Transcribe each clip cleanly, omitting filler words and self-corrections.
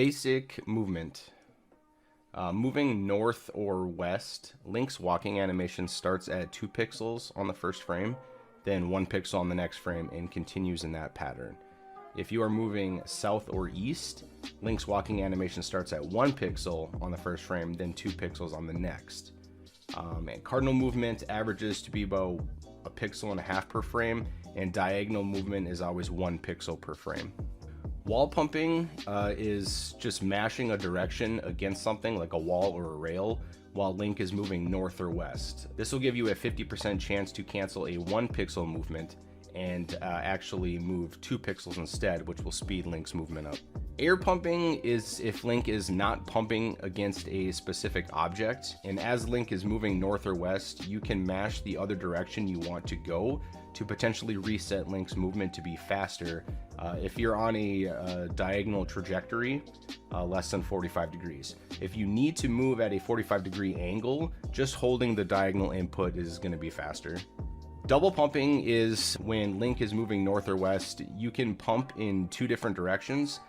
Basic movement. Moving north or west, Link's walking animation starts at 2 pixels on the first frame, then 1 pixel on the next frame, and continues in that pattern. If you are moving south or east, Link's walking animation starts at 1 pixel on the first frame, then 2 pixels on the next. And cardinal movement averages to be about 1.5 pixels per frame, and diagonal movement is always 1 pixel per frame. Wall pumping is just mashing a direction against something like a wall or a rail while Link is moving north or west. This will give you a 50% chance to cancel a 1 pixel movement and actually move 2 pixels instead, which will speed Link's movement up. Air pumping is if Link is not pumping against a specific object, and as Link is moving north or west, you can mash the other direction you want to go to potentially reset Link's movement to be faster if you're on a diagonal trajectory less than 45 degrees. If you need to move at a 45-degree angle, just holding the diagonal input is going to be faster. Double pumping is when Link is moving north or west. You can pump in 2 different directions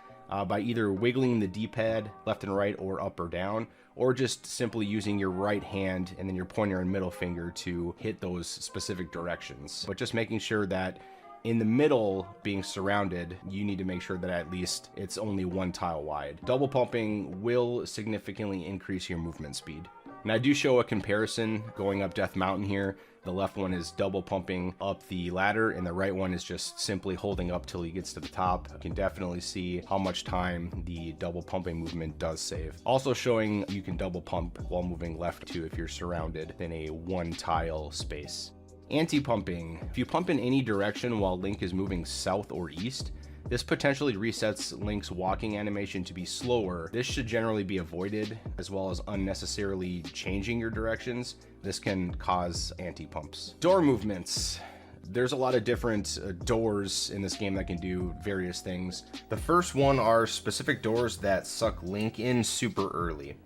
by either wiggling the D-pad left and right or up or down, or just simply using your right hand and then your pointer and middle finger to hit those specific directions. But just making sure that in the middle, being surrounded, you need to make sure that at least it's only 1 tile wide. Double pumping will significantly increase your movement speed. And I do show a comparison going up Death Mountain here. The left one is double pumping up the ladder, and the right one is just simply holding up till he gets to the top. You can definitely see how much time the double pumping movement does save. Also showing you can double pump while moving left too if you're surrounded in a 1 tile space. Anti-pumping. If you pump in any direction while Link is moving south or east, this potentially resets Link's walking animation to be slower. This should generally be avoided, as well as unnecessarily changing your directions. This can cause anti-pumps. Door movements. There's a lot of different doors in this game that can do various things. The first one are specific doors that suck Link in super early.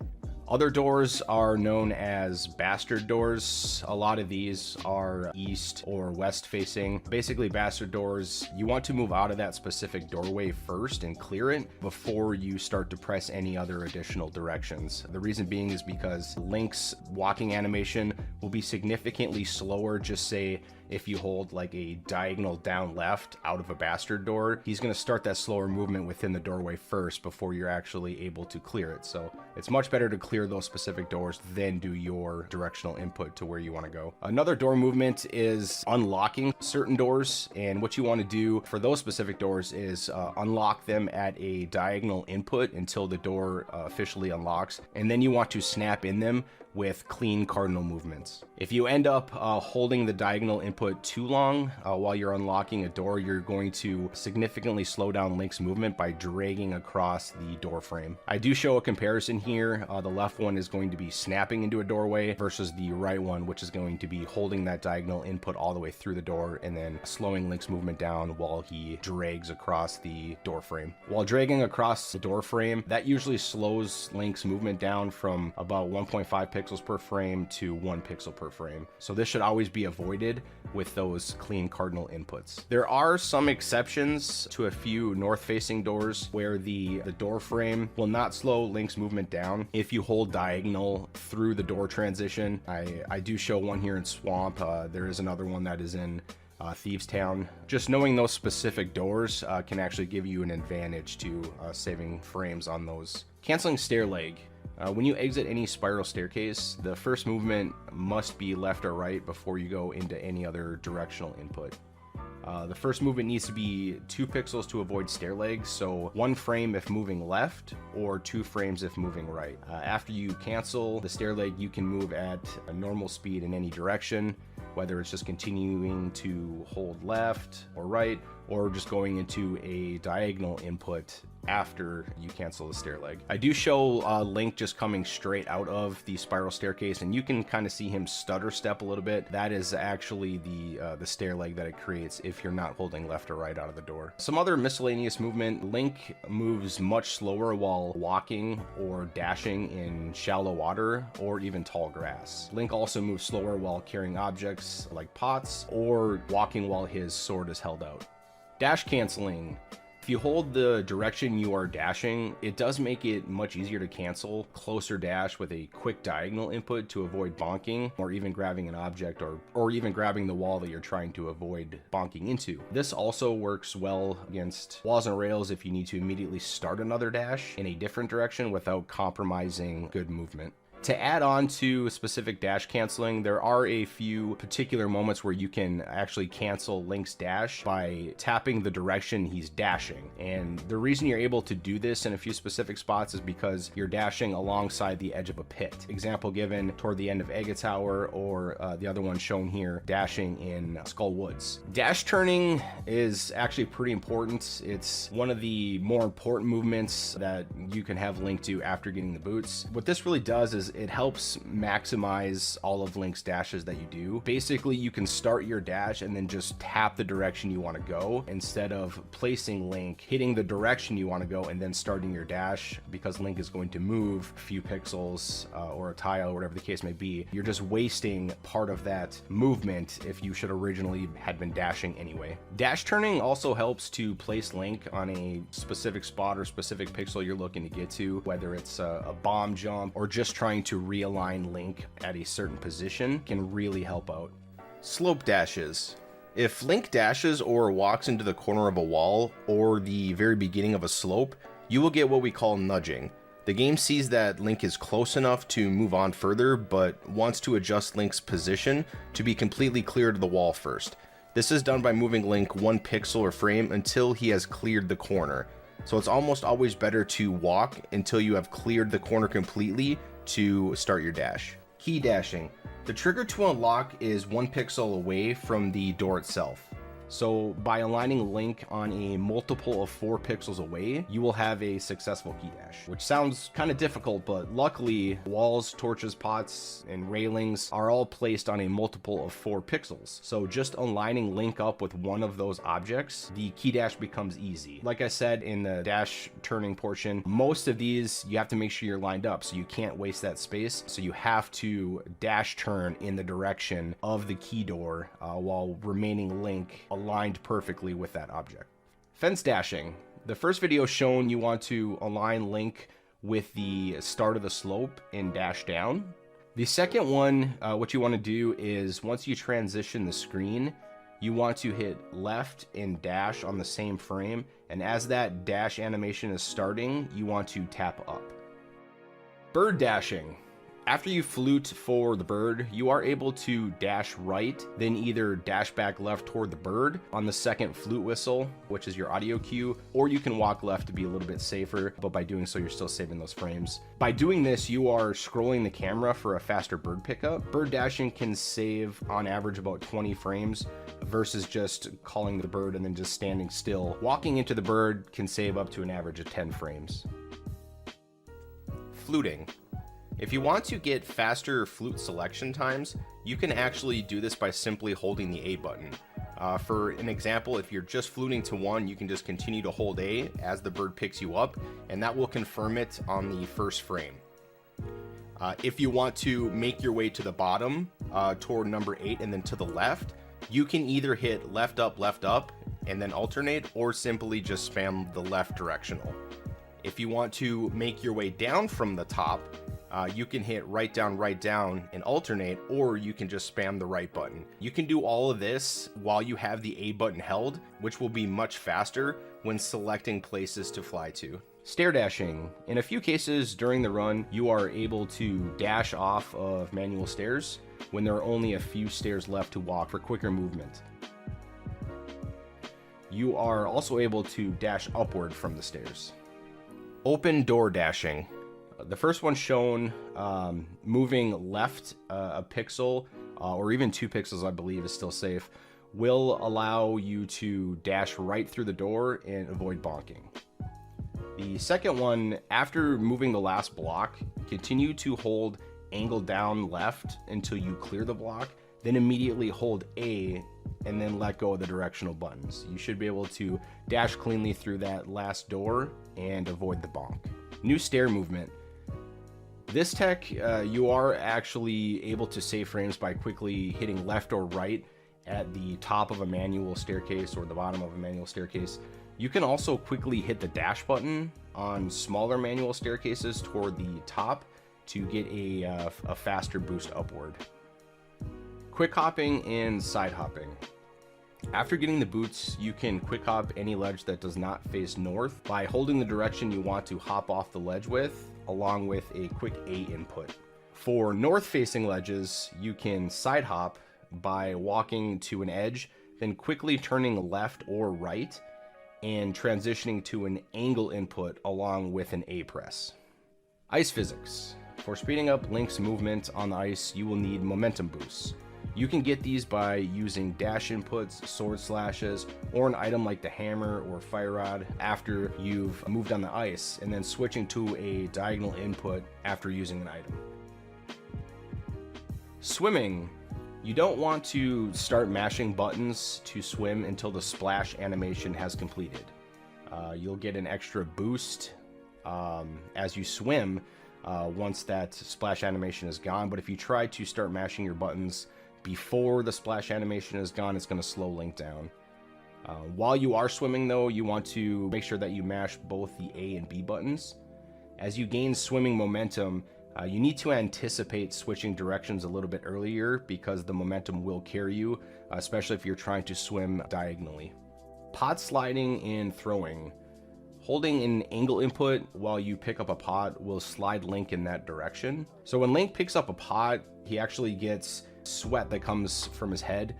Other doors are known as bastard doors. A lot of these are east or west facing. Basically, bastard doors, you want to move out of that specific doorway first and clear it before you start to press any other additional directions. The reason being is because Link's walking animation will be significantly slower. Just say if you hold like a diagonal down left out of a bastard door, he's going to start that slower movement within the doorway first before you're actually able to clear it. So it's much better to clear those specific doors, then do your directional input to where you want to go. Another door movement is unlocking certain doors, and what you want to do for those specific doors is unlock them at a diagonal input until the door officially unlocks, and then you want to snap in them with clean cardinal movements. If you end up holding the diagonal input too long while you're unlocking a door, you're going to significantly slow down Link's movement by dragging across the door frame. I do show a comparison here. The left one is going to be snapping into a doorway versus the right one, which is going to be holding that diagonal input all the way through the door and then slowing Link's movement down while he drags across the door frame. While dragging across the door frame, that usually slows Link's movement down from about 1.5 pixels per frame to 1 pixel per frame. So this should always be avoided with those clean cardinal inputs. There are some exceptions to a few north-facing doors where the door frame will not slow Link's movement down if you hold diagonal through the door transition. I do show one here in Swamp. There is another one that is in Thieves Town. Just knowing those specific doors can actually give you an advantage to saving frames on those. Canceling Stair Lag. When you exit any spiral staircase, the first movement must be left or right before you go into any other directional input. The first movement needs to be 2 pixels to avoid stair lag, so 1 frame if moving left or 2 frames if moving right. After you cancel the stair lag, you can move at a normal speed in any direction, whether it's just continuing to hold left or right, or just going into a diagonal input after you cancel the stair lag. I do show Link just coming straight out of the spiral staircase, and you can kind of see him stutter step a little bit. That is actually the stair lag that it creates if you're not holding left or right out of the door. Some other miscellaneous movement. Link moves much slower while walking or dashing in shallow water or even tall grass. Link also moves slower while carrying objects like pots or walking while his sword is held out. Dash canceling. If you hold the direction you are dashing, it does make it much easier to cancel closer dash with a quick diagonal input to avoid bonking, or even grabbing an object, or even grabbing the wall that you're trying to avoid bonking into. This also works well against walls and rails if you need to immediately start another dash in a different direction without compromising good movement. To add on to specific dash canceling, there are a few particular moments where you can actually cancel Link's dash by tapping the direction he's dashing. And the reason you're able to do this in a few specific spots is because you're dashing alongside the edge of a pit. Example given toward the end of Agate Tower, or the other one shown here, dashing in Skull Woods. Dash turning is actually pretty important. It's one of the more important movements that you can have Link do after getting the boots. What this really does is it helps maximize all of Link's dashes that you do. Basically, you can start your dash and then just tap the direction you want to go instead of placing Link, hitting the direction you want to go, and then starting your dash, because Link is going to move a few pixels or a tile, or whatever the case may be. You're just wasting part of that movement if you should originally had been dashing anyway. Dash turning also helps to place Link on a specific spot or specific pixel you're looking to get to, whether it's a bomb jump or just trying to realign Link at a certain position, can really help out. Slope dashes. If Link dashes or walks into the corner of a wall or the very beginning of a slope, you will get what we call nudging. The game sees that Link is close enough to move on further, but wants to adjust Link's position to be completely clear to the wall first. This is done by moving Link 1 pixel or frame until he has cleared the corner. So it's almost always better to walk until you have cleared the corner completely to start your dash. Key dashing. The trigger to unlock is 1 pixel away from the door itself. So by aligning Link on a multiple of 4 pixels away, you will have a successful key dash, which sounds kind of difficult, but luckily walls, torches, pots, and railings are all placed on a multiple of 4 pixels. So just aligning Link up with one of those objects, the key dash becomes easy. Like I said in the dash turning portion, most of these you have to make sure you're lined up, so you can't waste that space. So you have to dash turn in the direction of the key door while remaining Link aligned perfectly with that object. Fence dashing. The first video shown you want to align Link with the start of the slope and dash down. The second one, what you want to do is once you transition the screen, you want to hit left and dash on the same frame, and as that dash animation is starting, you want to tap up. Bird dashing. After you flute for the bird, you are able to dash right, then either dash back left toward the bird on the second flute whistle, which is your audio cue, or you can walk left to be a little bit safer, but by doing so, you're still saving those frames. By doing this, you are scrolling the camera for a faster bird pickup. Bird dashing can save on average about 20 frames versus just calling the bird and then just standing still. Walking into the bird can save up to an average of 10 frames. Fluting. If you want to get faster flute selection times, you can actually do this by simply holding the A button. For an example, if you're just fluting to 1, you can just continue to hold A as the bird picks you up, and that will confirm it on the first frame. If you want to make your way to the bottom toward number 8 and then to the left, you can either hit left up, and then alternate, or simply just spam the left directional. If you want to make your way down from the top, you can hit right down and alternate, or you can just spam the right button. You can do all of this while you have the A button held, which will be much faster when selecting places to fly to. Stair dashing. In a few cases during the run, you are able to dash off of manual stairs when there are only a few stairs left to walk for quicker movement. You are also able to dash upward from the stairs. Open door dashing. The first one shown, moving left a pixel or even 2 pixels, I believe, is still safe, will allow you to dash right through the door and avoid bonking. The second one, after moving the last block, continue to hold angle down left until you clear the block, then immediately hold A and then let go of the directional buttons. You should be able to dash cleanly through that last door and avoid the bonk. New stair movement. This tech, you are actually able to save frames by quickly hitting left or right at the top of a manual staircase or the bottom of a manual staircase You can also quickly hit the dash button on smaller manual staircases toward the top to get a faster boost upward. Quick hopping and side hopping. After getting the boots, you can quick hop any ledge that does not face north by holding the direction you want to hop off the ledge with, along with a quick A input. For north facing ledges, you can side hop by walking to an edge, then quickly turning left or right and transitioning to an angle input along with an A press. Ice physics. For speeding up Link's movement on the ice, you will need momentum boosts. You can get these by using dash inputs, sword slashes, or an item like the hammer or fire rod after you've moved on the ice, and then switching to a diagonal input after using an item. Swimming. You don't want to start mashing buttons to swim until the splash animation has completed. You'll get an extra boost as you swim once that splash animation is gone, but if you try to start mashing your buttons before the splash animation is gone, it's going to slow Link down. While you are swimming though, you want to make sure that you mash both the A and B buttons. As you gain swimming momentum, you need to anticipate switching directions a little bit earlier because the momentum will carry you, especially if you're trying to swim diagonally. Pot sliding and throwing. Holding an angle input while you pick up a pot will slide Link in that direction. So when Link picks up a pot, he actually gets sweat that comes from his head.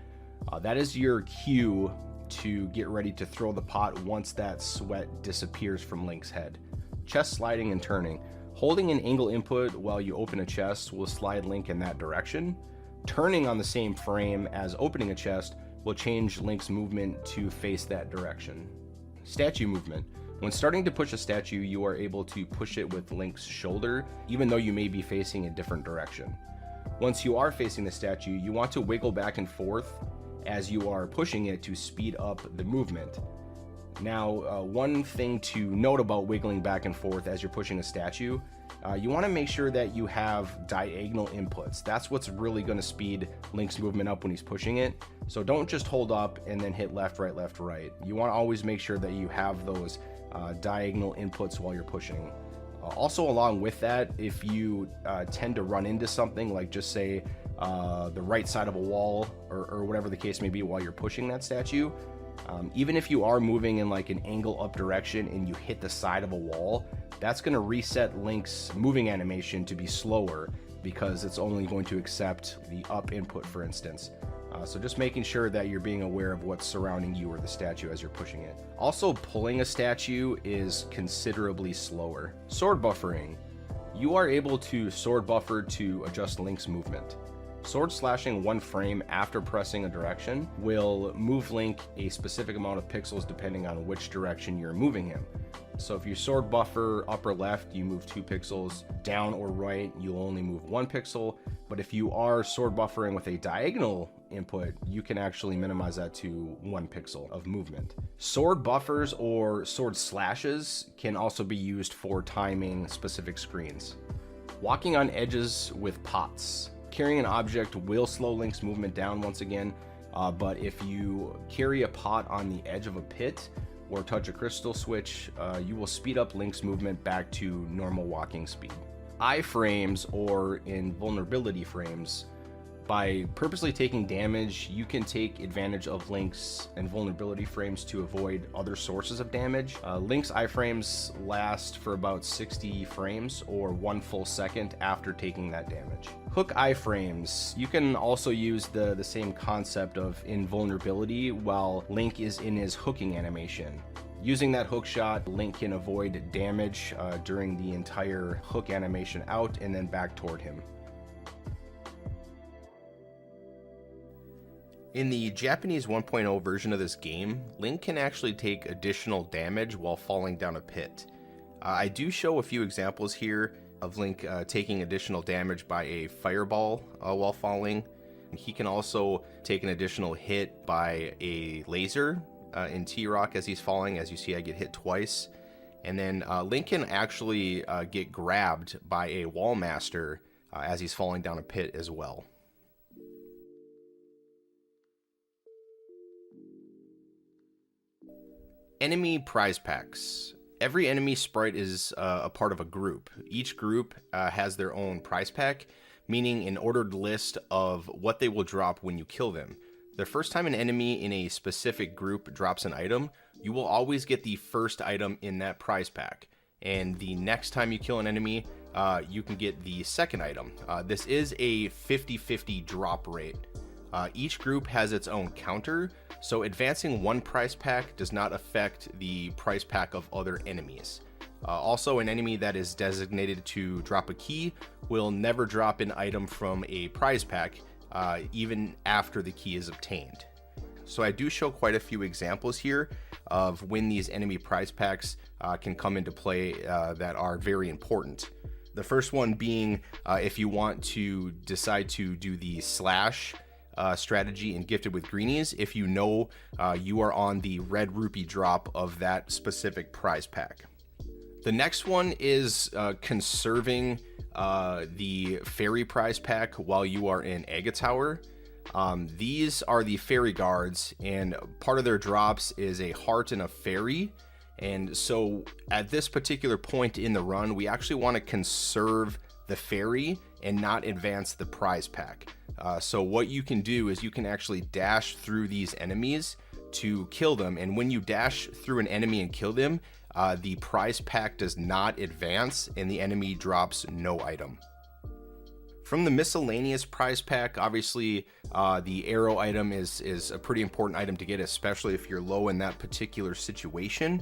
That is your cue to get ready to throw the pot once that sweat disappears from Link's head. Chest sliding and turning. Holding an angle input while you open a chest will slide Link in that direction. Turning on the same frame as opening a chest will change Link's movement to face that direction. Statue movement. When starting to push a statue, you are able to push it with Link's shoulder, even though you may be facing a different direction. Once you are facing the statue, you want to wiggle back and forth as you are pushing it to speed up the movement. Now, one thing to note about wiggling back and forth as you're pushing a statue, you want to make sure that you have diagonal inputs. That's what's really going to speed Link's movement up when he's pushing it. So don't just hold up and then hit left, right, left, right. You want to always make sure that you have those diagonal inputs while you're pushing. Also, along with that, if you tend to run into something, like just say the right side of a wall or whatever the case may be while you're pushing that statue, even if you are moving in like an angle up direction and you hit the side of a wall, that's going to reset Link's moving animation to be slower because it's only going to accept the up input, for instance. So just making sure that you're being aware of what's surrounding you or the statue as you're pushing it. Also, pulling a statue is considerably slower. Sword buffering. You are able to sword buffer to adjust Link's movement. Sword slashing one frame after pressing a direction will move Link a specific amount of pixels depending on which direction you're moving him. So if you sword buffer up or left, you move 2 pixels. Down or right, you'll only move 1 pixel. But if you are sword buffering with a diagonal input, you can actually minimize that to 1 pixel of movement. Sword buffers or sword slashes can also be used for timing specific screens. Walking on edges with pots. Carrying an object will slow Link's movement down once again, but if you carry a pot on the edge of a pit or touch a crystal switch, you will speed up Link's movement back to normal walking speed. Iframes or invulnerability frames. By purposely taking damage, you can take advantage of Link's invulnerability frames to avoid other sources of damage. Link's iframes last for about 60 frames or 1 full second after taking that damage. Hook iframes. You can also use the same concept of invulnerability while Link is in his hooking animation. Using that hook shot, Link can avoid damage during the entire hook animation out and then back toward him. In the Japanese 1.0 version of this game, Link can actually take additional damage while falling down a pit. I do show a few examples here of Link taking additional damage by a fireball while falling. He can also take an additional hit by a laser in T-Rock as he's falling. As you see, I get hit twice. And then Link can actually get grabbed by a wall master as he's falling down a pit as well. Enemy prize packs. Every enemy sprite is a part of a group. Each group has their own prize pack, meaning an ordered list of what they will drop when you kill them. The first time an enemy in a specific group drops an item, you will always get the first item in that prize pack. And the next time you kill an enemy, you can get the second item. This is a 50-50 drop rate. Each group has its own counter, so advancing one prize pack does not affect the prize pack of other enemies. Also, an enemy that is designated to drop a key will never drop an item from a prize pack, even after the key is obtained. So I do show quite a few examples here of when these enemy prize packs can come into play that are very important. The first one being if you want to decide to do the slash strategy in Gifted with Greenies, if you know you are on the red rupee drop of that specific prize pack. The next one is conserving the fairy prize pack while you are in Aga Tower. These are the fairy guards, and part of their drops is a heart and a fairy. And so at this particular point in the run, we actually want to conserve the fairy and not advance the prize pack. So what you can do is you can actually dash through these enemies to kill them, and when you dash through an enemy and kill them, the prize pack does not advance and the enemy drops no item. From the miscellaneous prize pack, obviously the arrow item is a pretty important item to get, especially if you're low in that particular situation.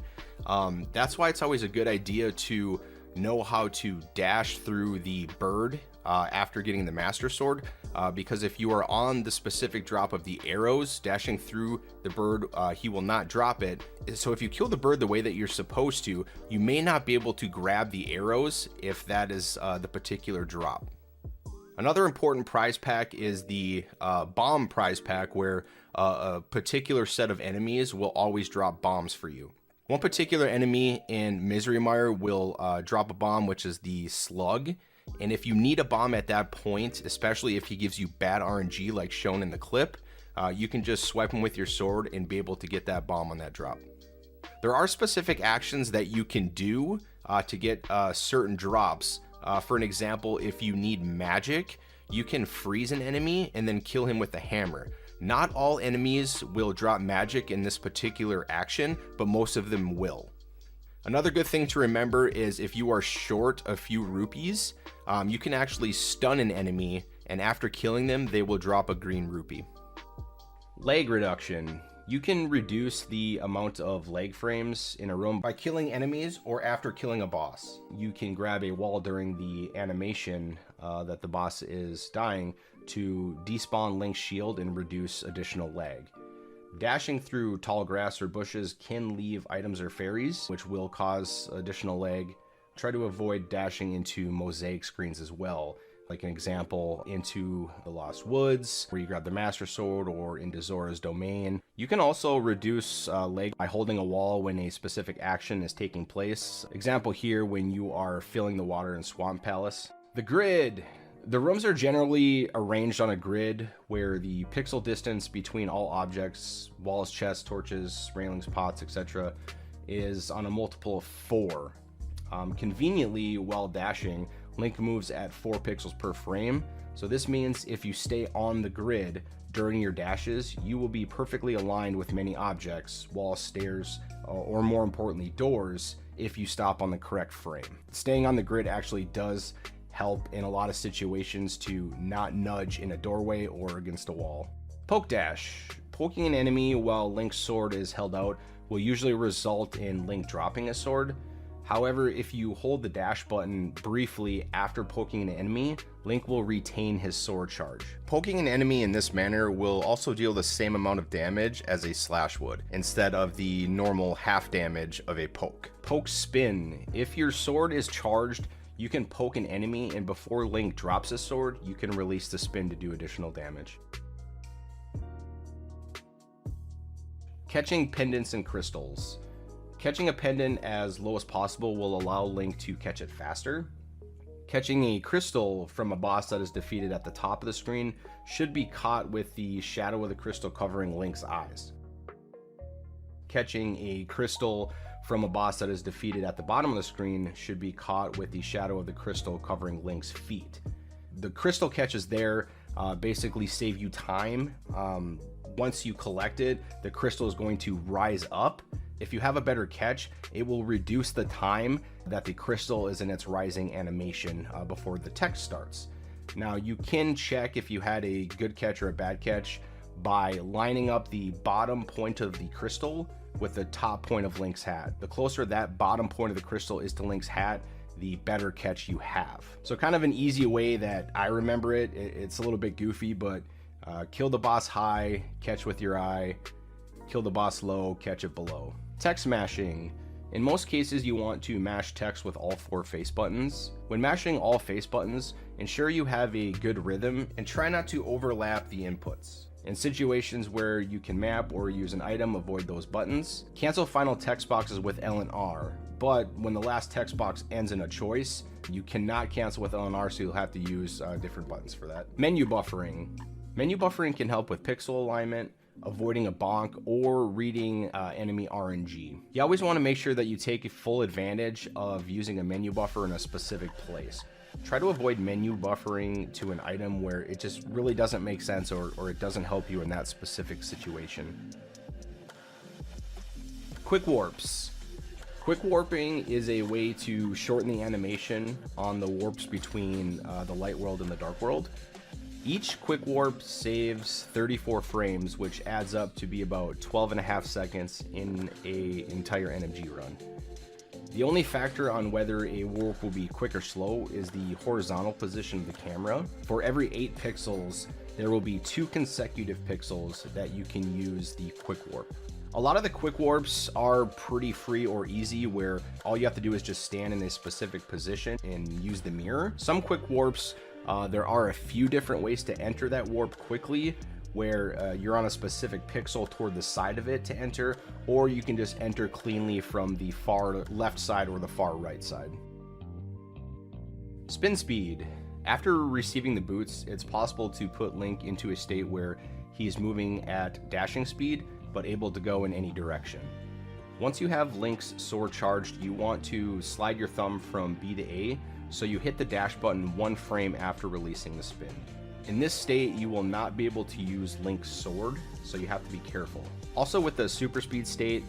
That's why it's always a good idea to know how to dash through the bird after getting the Master Sword, because if you are on the specific drop of the arrows, dashing through the bird, he will not drop it. So if you kill the bird the way that you're supposed to, you may not be able to grab the arrows if that is the particular drop. Another important prize pack is the bomb prize pack, where a particular set of enemies will always drop bombs for you. One particular enemy in Misery Mire will drop a bomb, which is the slug. And if you need a bomb at that point, especially if he gives you bad RNG like shown in the clip, you can just swipe him with your sword and be able to get that bomb on that drop. There are specific actions that you can do to get certain drops. For an example, if you need magic, you can freeze an enemy and then kill him with a hammer. Not all enemies will drop magic in this particular action, but most of them will. Another good thing to remember is if you are short a few rupees, you can actually stun an enemy, and after killing them, they will drop a green rupee. Lag reduction. You can reduce the amount of lag frames in a room by killing enemies or after killing a boss. You can grab a wall during the animation that the boss is dying to despawn Link's shield and reduce additional lag. Dashing through tall grass or bushes can leave items or fairies, which will cause additional lag. Try to avoid dashing into mosaic screens as well, like an example into the Lost Woods, where you grab the Master Sword, or into Zora's Domain. You can also reduce lag by holding a wall when a specific action is taking place. Example here, when you are filling the water in Swamp Palace. The grid. The rooms are generally arranged on a grid where the pixel distance between all objects, walls, chests, torches, railings, pots, etc., is on a multiple of 4. Conveniently, while dashing, Link moves at 4 pixels per frame, so this means if you stay on the grid during your dashes, you will be perfectly aligned with many objects, walls, stairs, or more importantly, doors, if you stop on the correct frame. Staying on the grid actually does help in a lot of situations to not nudge in a doorway or against a wall. Poke dash. Poking an enemy while Link's sword is held out will usually result in Link dropping a sword. However, if you hold the dash button briefly after poking an enemy, Link will retain his sword charge. Poking an enemy in this manner will also deal the same amount of damage as a slash would, instead of the normal half damage of a poke. Poke spin. If your sword is charged, you can poke an enemy, and before Link drops his sword, you can release the spin to do additional damage. Catching pendants and crystals. Catching a pendant as low as possible will allow Link to catch it faster. Catching a crystal from a boss that is defeated at the top of the screen should be caught with the shadow of the crystal covering Link's eyes. catching a crystal from a boss that is defeated at the bottom of the screen should be caught with the shadow of the crystal covering Link's feet. The crystal catches there basically save you time. Once you collect it, the crystal is going to rise up. If you have a better catch, it will reduce the time that the crystal is in its rising animation before the text starts. Now, you can check if you had a good catch or a bad catch by lining up the bottom point of the crystal with the top point of Link's hat. The closer that bottom point of the crystal is to Link's hat, the better catch you have. So kind of an easy way that I remember it. It's a little bit goofy, but kill the boss high, catch with your eye. Kill the boss low, catch it below. Text mashing. In most cases, you want to mash text with all 4 face buttons. When mashing all face buttons, ensure you have a good rhythm and try not to overlap the inputs. In situations where you can map or use an item, avoid those buttons. Cancel final text boxes with L and R, but when the last text box ends in a choice, you cannot cancel with L and R, so you'll have to use different buttons for that. Menu buffering. Menu buffering can help with pixel alignment, avoiding a bonk, or reading enemy RNG. You always want to make sure that you take full advantage of using a menu buffer in a specific place. Try to avoid menu buffering to an item where it just really doesn't make sense or it doesn't help you in that specific situation. Quick warps. Quick warping is a way to shorten the animation on the warps between the light world and the dark world. Each quick warp saves 34 frames, which adds up to be about 12.5 seconds in an entire NMG run. The only factor on whether a warp will be quick or slow is the horizontal position of the camera. For every 8 pixels, there will be 2 consecutive pixels that you can use the quick warp. A lot of the quick warps are pretty free or easy, where all you have to do is just stand in a specific position and use the mirror. Some quick warps, there are a few different ways to enter that warp quickly, where you're on a specific pixel toward the side of it to enter, or you can just enter cleanly from the far left side or the far right side. Spin speed. After receiving the boots, it's possible to put Link into a state where he's moving at dashing speed, but able to go in any direction. Once you have Link's sword charged, you want to slide your thumb from B to A, so you hit the dash button 1 frame after releasing the spin. In this state, you will not be able to use Link's sword, so you have to be careful. Also, with the super speed state,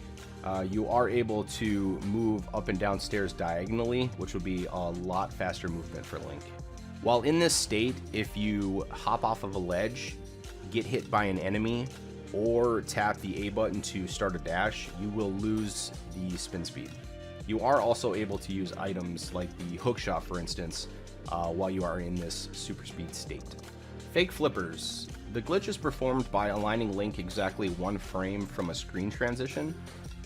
you are able to move up and down stairs diagonally, which would be a lot faster movement for Link. While in this state, if you hop off of a ledge, get hit by an enemy, or tap the A button to start a dash, you will lose the spin speed. You are also able to use items like the hookshot, for instance, while you are in this super speed state. Fake flippers. The glitch is performed by aligning Link exactly 1 frame from a screen transition,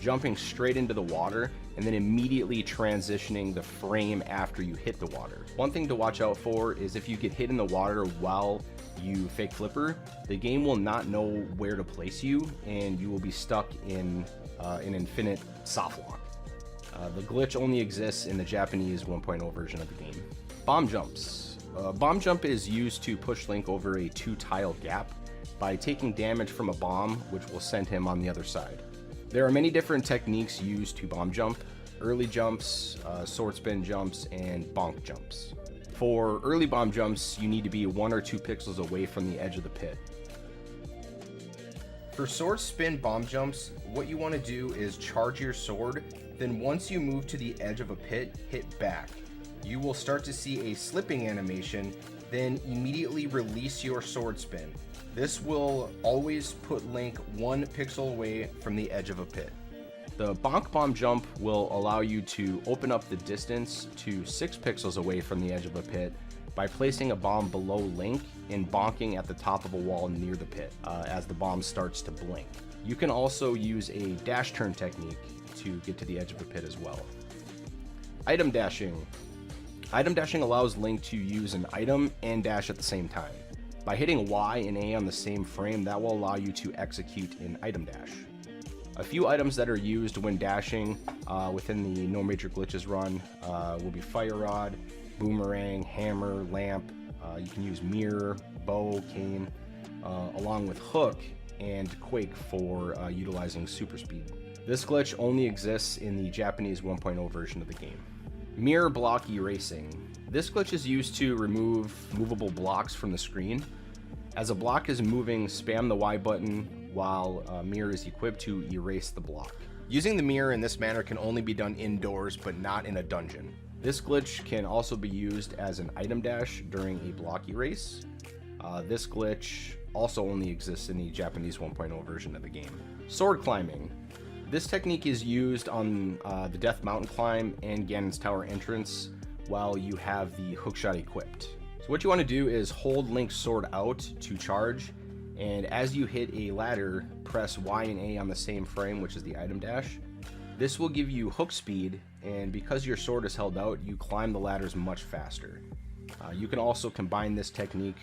jumping straight into the water, and then immediately transitioning the frame after you hit the water. One thing to watch out for is if you get hit in the water while you fake flipper, the game will not know where to place you, and you will be stuck in an infinite softlock. The glitch only exists in the Japanese 1.0 version of the game. Bomb jumps. Bomb jump is used to push Link over a 2-tile gap by taking damage from a bomb, which will send him on the other side. There are many different techniques used to bomb jump: early jumps, sword spin jumps, and bonk jumps. For early bomb jumps, you need to be 1 or 2 pixels away from the edge of the pit. For sword spin bomb jumps, what you want to do is charge your sword, then once you move to the edge of a pit, hit back. You will start to see a slipping animation, then immediately release your sword spin. This will always put Link 1 pixel away from the edge of a pit. The bonk bomb jump will allow you to open up the distance to 6 pixels away from the edge of a pit by placing a bomb below Link and bonking at the top of a wall near the pit as the bomb starts to blink. You can also use a dash turn technique to get to the edge of a pit as well. Item dashing. Item dashing allows Link to use an item and dash at the same time. By hitting Y and A on the same frame, that will allow you to execute an item dash. A few items that are used when dashing within the No Major Glitches run will be Fire Rod, Boomerang, Hammer, Lamp. You can use Mirror, Bow, Cane, along with Hook and Quake for utilizing super speed. This glitch only exists in the Japanese 1.0 version of the game. Mirror block erasing. This glitch is used to remove movable blocks from the screen. As a block is moving, spam the Y button while a mirror is equipped to erase the block. Using the mirror in this manner can only be done indoors, but not in a dungeon. This glitch can also be used as an item dash during a block erase. This glitch also only exists in the Japanese 1.0 version of the game. Sword climbing. This technique is used on the Death Mountain climb and Ganon's Tower entrance while you have the hookshot equipped. So what you want to do is hold Link's sword out to charge, and as you hit a ladder, press Y and A on the same frame, which is the item dash. This will give you hook speed, and because your sword is held out, you climb the ladders much faster. You can also combine this technique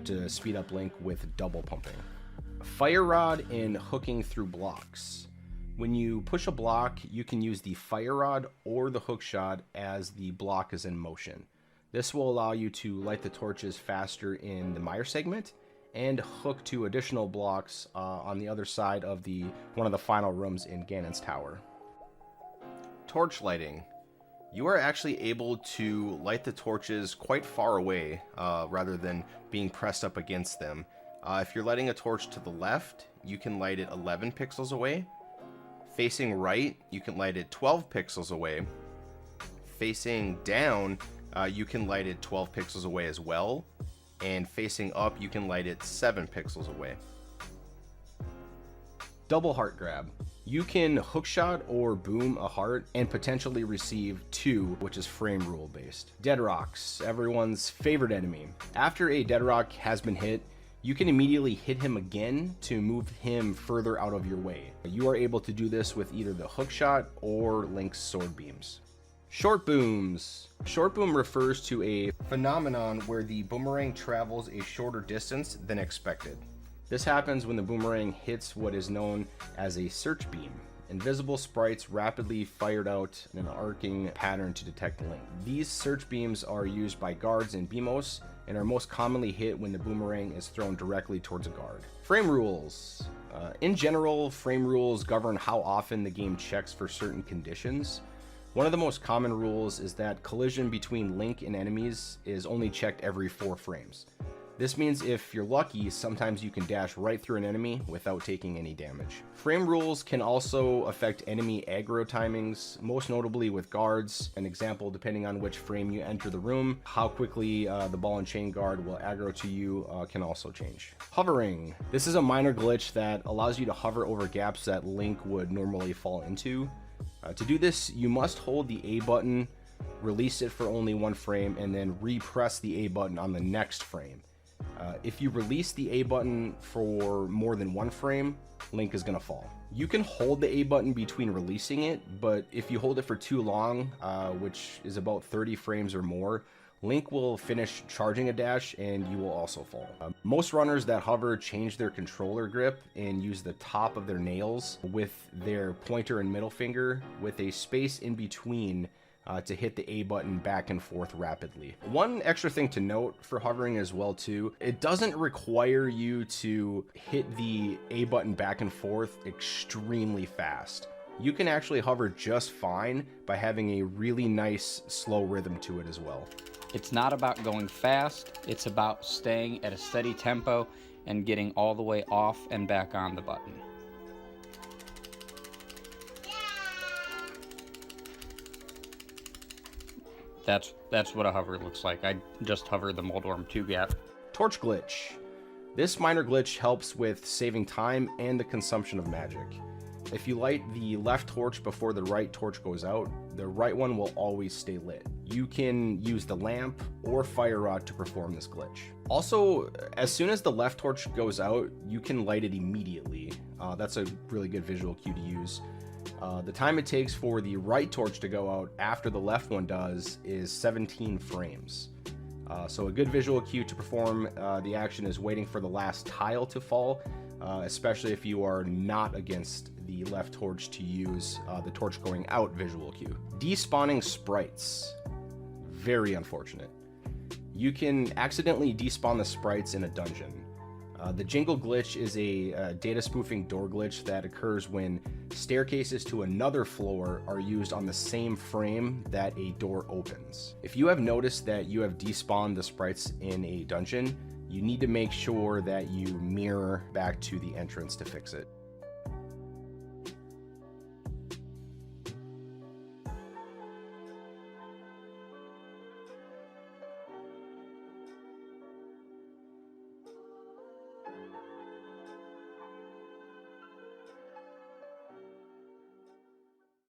to speed up Link with double pumping. Fire rod and hooking through blocks. When you push a block, you can use the fire rod or the hook shot as the block is in motion. This will allow you to light the torches faster in the mire segment and hook to additional blocks on the other side of one of the final rooms in Ganon's Tower. Torch lighting. You are actually able to light the torches quite far away rather than being pressed up against them. If you're lighting a torch to the left, you can light it 11 pixels away. Facing right, you can light it 12 pixels away. Facing down, you can light it 12 pixels away as well. And facing up, you can light it 7 pixels away. Double heart grab. You can hookshot or boom a heart and potentially receive 2, which is frame rule based. Dead rocks, everyone's favorite enemy. After a dead rock has been hit, you can immediately hit him again to move him further out of your way. You are able to do this with either the hookshot or Link's sword beams. Short booms. Short boom refers to a phenomenon where the boomerang travels a shorter distance than expected. This happens when the boomerang hits what is known as a search beam. Invisible sprites rapidly fired out in an arcing pattern to detect Link. These search beams are used by guards and BMOS and are most commonly hit when the boomerang is thrown directly towards a guard. Frame rules. In general, frame rules govern how often the game checks for certain conditions. One of the most common rules is that collision between Link and enemies is only checked every 4 frames. This means if you're lucky, sometimes you can dash right through an enemy without taking any damage. Frame rules can also affect enemy aggro timings, most notably with guards. An example, depending on which frame you enter the room, how quickly the ball and chain guard will aggro to you can also change. Hovering. This is a minor glitch that allows you to hover over gaps that Link would normally fall into. To do this, you must hold the A button, release it for only 1 frame, and then repress the A button on the next frame. If you release the A button for more than 1 frame, Link is going to fall. You can hold the A button between releasing it, but if you hold it for too long, which is about 30 frames or more, Link will finish charging a dash and you will also fall. Most runners that hover change their controller grip and use the top of their nails with their pointer and middle finger with a space in between to hit the A button back and forth rapidly. One extra thing to note for hovering as well too, it doesn't require you to hit the A button back and forth extremely fast. You can actually hover just fine by having a really nice slow rhythm to it as well. It's not about going fast, it's about staying at a steady tempo and getting all the way off and back on the button. That's what a hover looks like. I just hovered the Moldworm 2 gap. Torch glitch. This minor glitch helps with saving time and the consumption of magic. If you light the left torch before the right torch goes out, the right one will always stay lit. You can use the lamp or fire rod to perform this glitch. Also, as soon as the left torch goes out, you can light it immediately. That's a really good visual cue to use. The time it takes for the right torch to go out after the left one does is 17 frames. So a good visual cue to perform the action is waiting for the last tile to fall, especially if you are not against the left torch to use the torch going out visual cue. Despawning sprites. Very unfortunate. You can accidentally despawn the sprites in a dungeon. The jingle glitch is a data spoofing door glitch that occurs when staircases to another floor are used on the same frame that a door opens. If you have noticed that you have despawned the sprites in a dungeon, you need to make sure that you mirror back to the entrance to fix it.